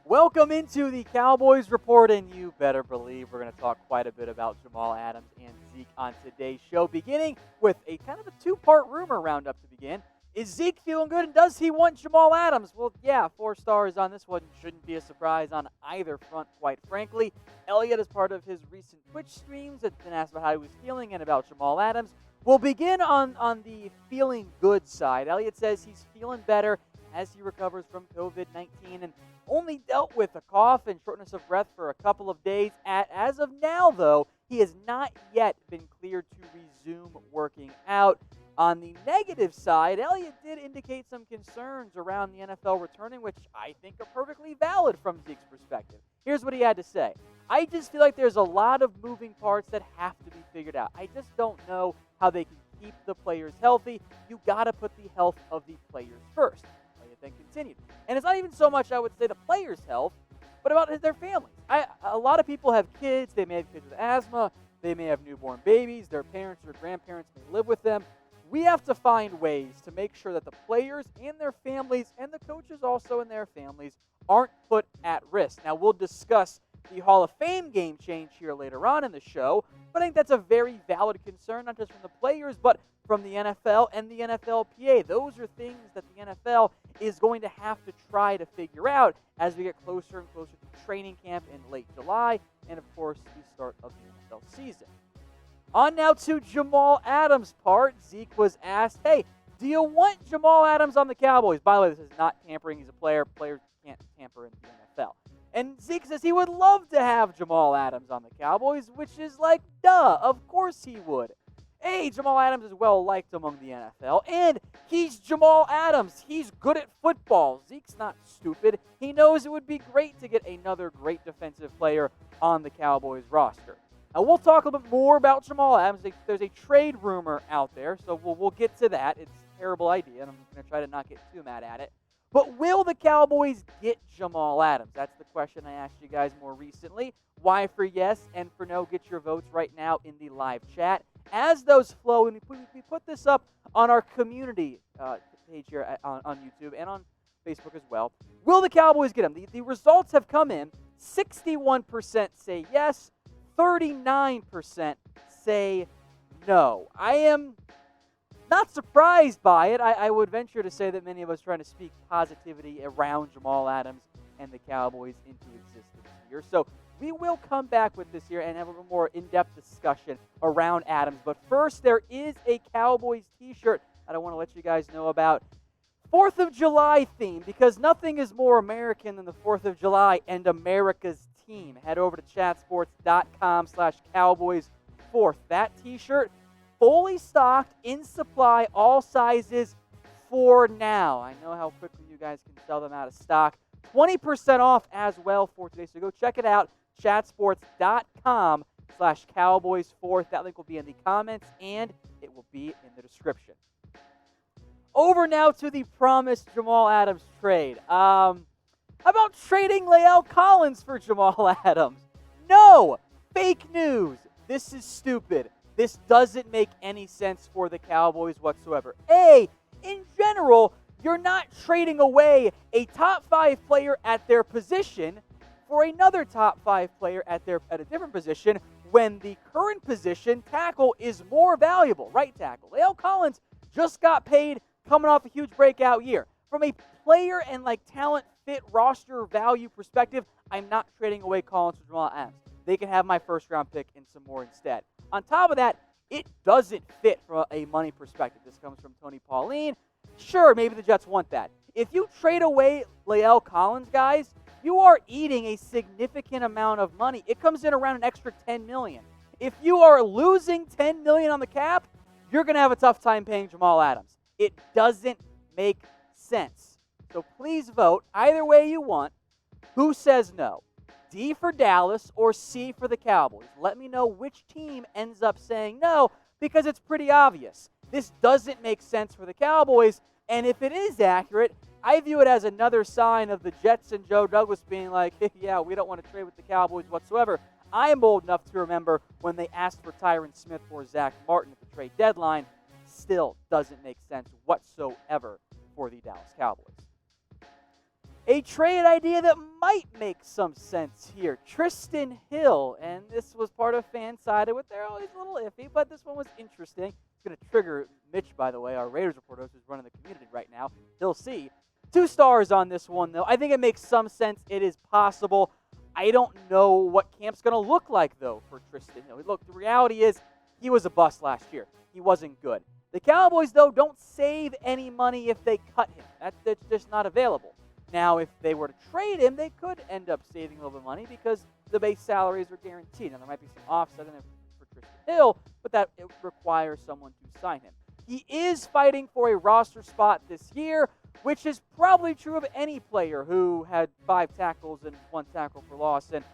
Welcome into the Cowboys Report, and you better believe we're going to talk quite a bit about Jamal Adams and Zeke on today's show, beginning with a kind of a two-part rumor roundup to begin. Is Zeke feeling good, and does he want Jamal Adams? Well, yeah, 4 stars on this one. Shouldn't be a surprise on either front, quite frankly. Elliott, as part of his recent Twitch streams, has been asked about how he was feeling and about Jamal Adams. We'll begin on the feeling good side. Elliott says he's feeling better as he recovers from COVID-19 and only dealt with a cough and shortness of breath for a couple of days. As of now, though, he has not yet been cleared to resume working out. On the negative side, Elliott did indicate some concerns around the NFL returning, which I think are perfectly valid from Zeke's perspective. Here's what he had to say. I just feel like there's a lot of moving parts that have to be figured out. I just don't know how they can keep the players healthy. You got to put the health of the players first. Elliott then continued. And it's not even so much, I would say, the players' health, but about their families. A lot of people have kids. They may have kids with asthma. They may have newborn babies. Their parents or grandparents may live with them. We have to find ways to make sure that the players and their families, and the coaches also and their families, aren't put at risk. Now, we'll discuss the Hall of Fame game change here later on in the show, but I think that's a very valid concern, not just from the players, but from the NFL and the NFLPA. Those are things that the NFL is going to have to try to figure out as we get closer and closer to training camp in late July, and, of course, the start of the NFL season. On now to Jamal Adams' part. Zeke was asked, hey, do you want Jamal Adams on the Cowboys? By the way, this is not tampering. He's a player. Players can't tamper in the NFL. And Zeke says he would love to have Jamal Adams on the Cowboys, which is like, duh, of course he would. Hey, Jamal Adams is well-liked among the NFL, and he's Jamal Adams. He's good at football. Zeke's not stupid. He knows it would be great to get another great defensive player on the Cowboys roster. Now, we'll talk a little bit more about Jamal Adams. There's a trade rumor out there, so we'll get to that. It's a terrible idea, and I'm going to try to not get too mad at it. But will the Cowboys get Jamal Adams? That's the question I asked you guys more recently. Why for yes and for no? Get your votes right now in the live chat. As those flow, and we put this up on our community page here on YouTube and on Facebook as well. Will the Cowboys get him? The results have come in. 61% say yes. 39% say no. I am not surprised by it. I would venture to say that many of us are trying to speak positivity around Jamal Adams and the Cowboys into existence here. So we will come back with this here and have a little more in-depth discussion around Adams. But first, there is a Cowboys t-shirt that I want to let you guys know about. 4th of July theme, because nothing is more American than the 4th of July and America's team. Head over to chatsports.com/Cowboys4th. That t-shirt, fully stocked, in supply, all sizes for now. I know how quickly you guys can sell them out of stock. 20% off as well for today. So go check it out, chatsports.com/Cowboys4th. That link will be in the comments and it will be in the description. Over now to the promised Jamal Adams trade. How about trading Lael Collins for Jamal Adams? No! Fake news. This is stupid. This doesn't make any sense for the Cowboys whatsoever. In general, you're not trading away a top 5 player at their position for another top 5 player at a different position when the current position, tackle, is more valuable. Right tackle. Lael Collins just got paid coming off a huge breakout year. From a player and talent fit roster value perspective, I'm not trading away Collins for Jamal Adams. They can have my first-round pick and some more instead. On top of that, it doesn't fit from a money perspective. This comes from Tony Pauline. Sure, maybe the Jets want that. If you trade away Lael Collins, guys, you are eating a significant amount of money. It comes in around an extra $10 million. If you are losing $10 million on the cap, you're going to have a tough time paying Jamal Adams. It doesn't make sense. So please vote either way you want. Who says no? D for Dallas or C for the Cowboys? Let me know which team ends up saying no, because it's pretty obvious. This doesn't make sense for the Cowboys, and if it is accurate, I view it as another sign of the Jets and Joe Douglas being like, hey, yeah, we don't want to trade with the Cowboys whatsoever. I am old enough to remember when they asked for Tyron Smith or Zach Martin at the trade deadline. Still doesn't make sense whatsoever for the Dallas Cowboys. A trade idea that might make some sense here. Trysten Hill, and this was part of fan-sided, with they're always a little iffy, but this one was interesting. It's going to trigger Mitch, by the way, our Raiders reporter who's running the community right now. He'll see. 2 stars on this one, though. I think it makes some sense. It is possible. I don't know what camp's going to look like, though, for Trysten Hill. Look, the reality is he was a bust last year. He wasn't good. The Cowboys, though, don't save any money if they cut him. That's just not available. Now, if they were to trade him, they could end up saving a little bit of money because the base salaries are guaranteed. Now, there might be some offset in there for Trysten Hill, but that it requires someone to sign him. He is fighting for a roster spot this year, which is probably true of any player who had 5 tackles and 1 tackle for loss and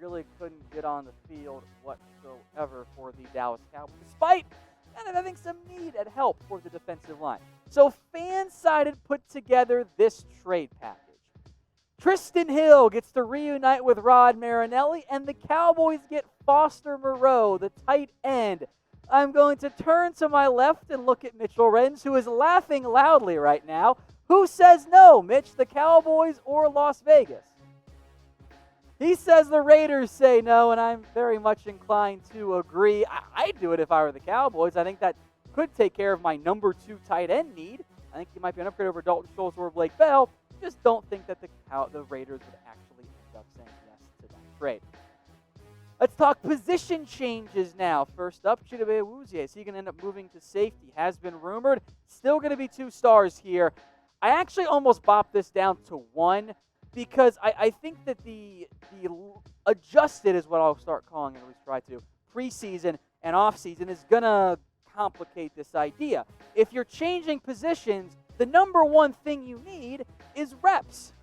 really couldn't get on the field whatsoever for the Dallas Cowboys, despite kind of having some need and help for the defensive line. So FanSided put together this trade package. Trysten Hill gets to reunite with Rod Marinelli, and the Cowboys get Foster Moreau, the tight end. I'm going to turn to my left and look at Mitchell Renz, who is laughing loudly right now. Who says no, Mitch, the Cowboys or Las Vegas? He says the Raiders say no, and I'm very much inclined to agree. I'd do it if I were the Cowboys. I think that could take care of my number 2 tight end need. I think he might be an upgrade over Dalton Schultz or Blake Bell. Just don't think that the Raiders would actually end up saying yes to that trade. Let's talk position changes now. First up, Chidobe Woozy. Is he going to end up moving to safety? Has been rumored. Still going to be 2 stars here. I actually almost bopped this down to 1 because I think that the adjusted is what I'll start calling it, at least try to, preseason and offseason is going to complicate this idea. If you're changing positions, the number 1 thing you need is reps.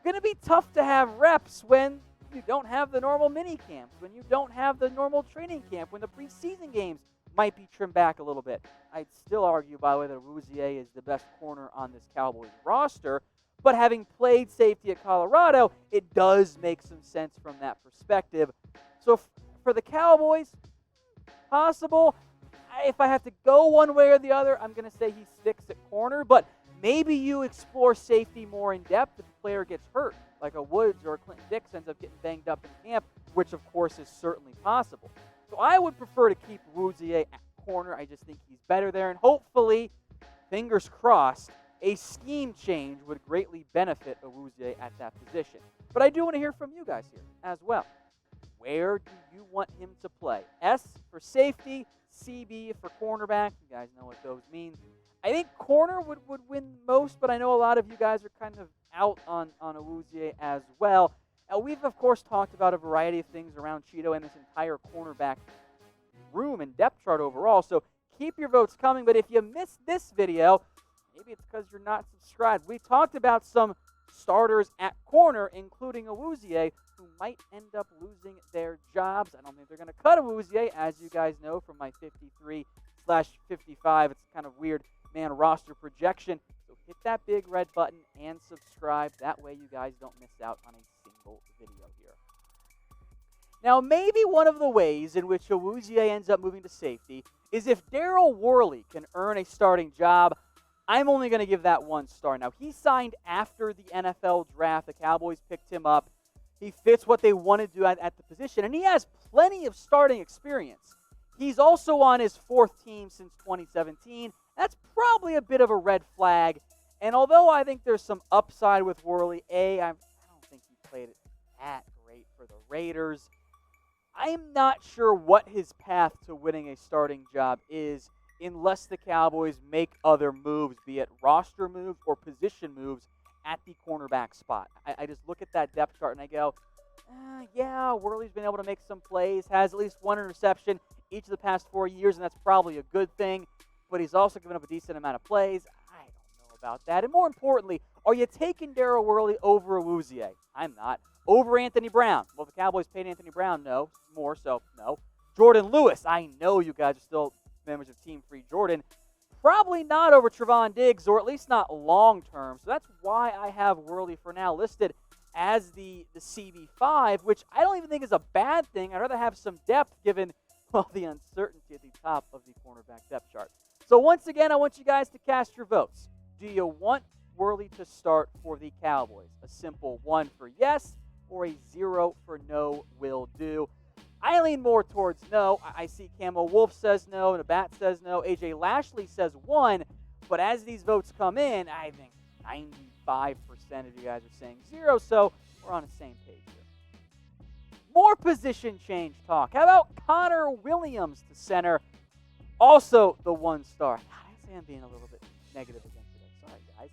Going to be tough to have reps when you don't have the normal mini camps, when you don't have the normal training camp, when the preseason games might be trimmed back a little bit. I'd still argue, by the way, that Woozy is the best corner on this Cowboys roster, but having played safety at Colorado, it does make some sense from that perspective. So for the Cowboys, possible. If I have to go one way or the other, I'm going to say he sticks at corner, but maybe you explore safety more in depth if the player gets hurt, like a Woods or a Clinton Dix ends up getting banged up in camp, which of course is certainly possible. So I would prefer to keep Woozy at corner. I just think he's better there, and hopefully, fingers crossed, a scheme change would greatly benefit Woozy at that position. But I do want to hear from you guys here as well. Where do you want him to play? S for safety, CB for cornerback. You guys know what those mean. I think corner would win most, but I know a lot of you guys are kind of out on Woozy as well. We've, of course, talked about a variety of things around Cheeto and this entire cornerback room and depth chart overall, so keep your votes coming. But if you missed this video, maybe it's because you're not subscribed. We talked about some starters at corner, including Woozy, who might end up losing their jobs. I don't think they're going to cut Woozy, as you guys know from my 53/55. It's kind of weird man roster projection. So hit that big red button and subscribe. That way you guys don't miss out on a single video here. Now, maybe one of the ways in which Woozy ends up moving to safety is if Darryl Worley can earn a starting job. I'm only going to give that 1 star. Now, he signed after the NFL draft. The Cowboys picked him up. He fits what they want to do at the position, and he has plenty of starting experience. He's also on his 4th team since 2017. That's probably a bit of a red flag. And although I think there's some upside with Worley, I don't think he played it that great for the Raiders. I'm not sure what his path to winning a starting job is unless the Cowboys make other moves, be it roster moves or position moves at the cornerback spot. I just look at that depth chart and I go, yeah, Worley's been able to make some plays, has at least 1 interception each of the past 4 years, and that's probably a good thing, but he's also given up a decent amount of plays. I don't know about that. And more importantly, are you taking Darryl Worley over Woozy? I'm not. Over Anthony Brown? Well, the Cowboys paid Anthony Brown, no. More, so no. Jordan Lewis? I know you guys are still members of Team Free Jordan. Probably not over Trevon Diggs, or at least not long term. So that's why I have Worley for now listed as the CB5, which I don't even think is a bad thing. I'd rather have some depth given, well, the uncertainty at the top of the cornerback depth chart. So once again, I want you guys to cast your votes. Do you want Worley to start for the Cowboys? A simple 1 for yes or a 0 for no will do. I lean more towards no. I see Camo Wolf says no, Nabat says no, AJ Lashley says 1, but as these votes come in, I think 95% of you guys are saying 0, so we're on the same page here. More position change talk. How about Connor Williams to center? Also the 1 star. God, I say I'm being a little bit negative again today. Sorry, guys.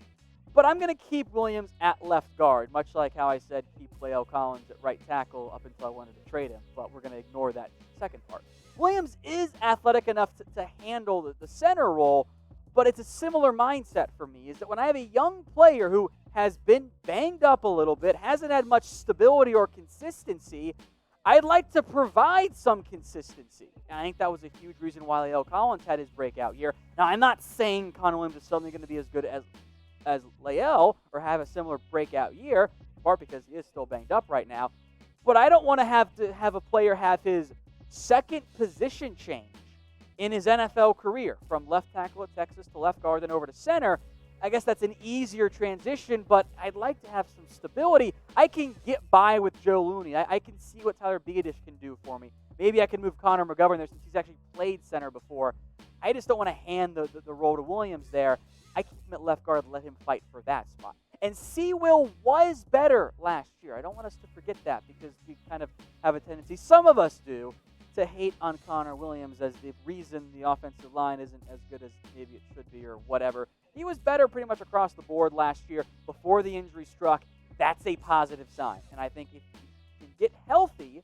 But I'm going to keep Williams at left guard, much like how I said keep Lael Collins at right tackle up until I wanted to trade him. But we're going to ignore that second part. Williams is athletic enough to handle the center role, but it's a similar mindset for me, is that when I have a young player who has been banged up a little bit, hasn't had much stability or consistency, I'd like to provide some consistency. And I think that was a huge reason why Lael Collins had his breakout year. Now, I'm not saying Connor Williams is suddenly going to be as good as Lael or have a similar breakout year, in part because he is still banged up right now. But I don't want to have a player have his second position change in his NFL career from left tackle at Texas to left guard, then over to center. I guess that's an easier transition, but I'd like to have some stability. I can get by with Joe Looney. I can see what Tyler Biadasz can do for me. Maybe I can move Connor McGovern there since he's actually played center before. I just don't want to hand the role to Williams there. I keep him at left guard and let him fight for that spot. And C-Will was better last year. I don't want us to forget that because we kind of have a tendency, some of us do, to hate on Connor Williams as the reason the offensive line isn't as good as maybe it should be or whatever. He was better pretty much across the board last year before the injury struck. That's a positive sign. And I think if he can get healthy,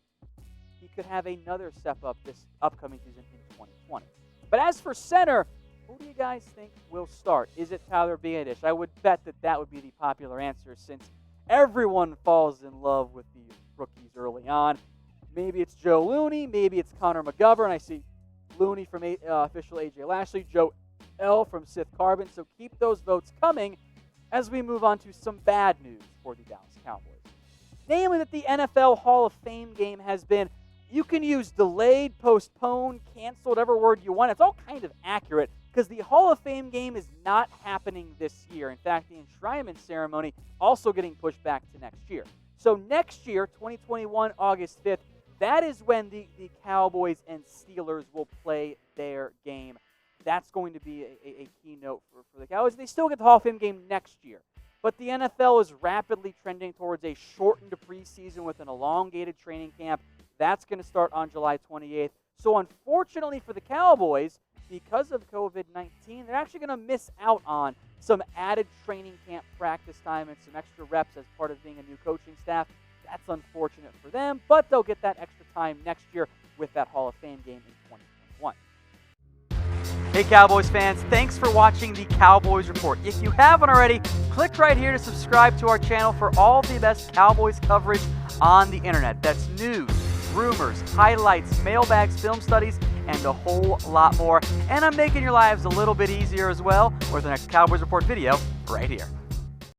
he could have another step up this upcoming season in 2020. But as for center, who do you guys think will start? Is it Tyler Biadasz? I would bet that would be the popular answer since everyone falls in love with the rookies early on. Maybe it's Joe Looney. Maybe it's Connor McGovern. I see Looney from official AJ Lashley. Joe L from Sith Carbon. So keep those votes coming as we move on to some bad news for the Dallas Cowboys. Namely that the NFL Hall of Fame game has been, you can use delayed, postponed, canceled, whatever word you want. It's all kind of accurate because the Hall of Fame game is not happening this year. In fact, the enshrinement ceremony also getting pushed back to next year. So next year, 2021, August 5th, that is when the Cowboys and Steelers will play their game. That's going to be a keynote for the Cowboys. They still get the Hall of Fame game next year. But the NFL is rapidly trending towards a shortened preseason with an elongated training camp. That's going to start on July 28th. So unfortunately for the Cowboys, because of COVID-19, they're actually going to miss out on some added training camp practice time and some extra reps as part of being a new coaching staff. That's unfortunate for them, but they'll get that extra time next year with that Hall of Fame game in 2021. Hey Cowboys fans, thanks for watching the Cowboys Report. If you haven't already, click right here to subscribe to our channel for all the best Cowboys coverage on the internet. That's news, rumors, highlights, mailbags, film studies, and a whole lot more. And I'm making your lives a little bit easier as well with the next Cowboys Report video right here.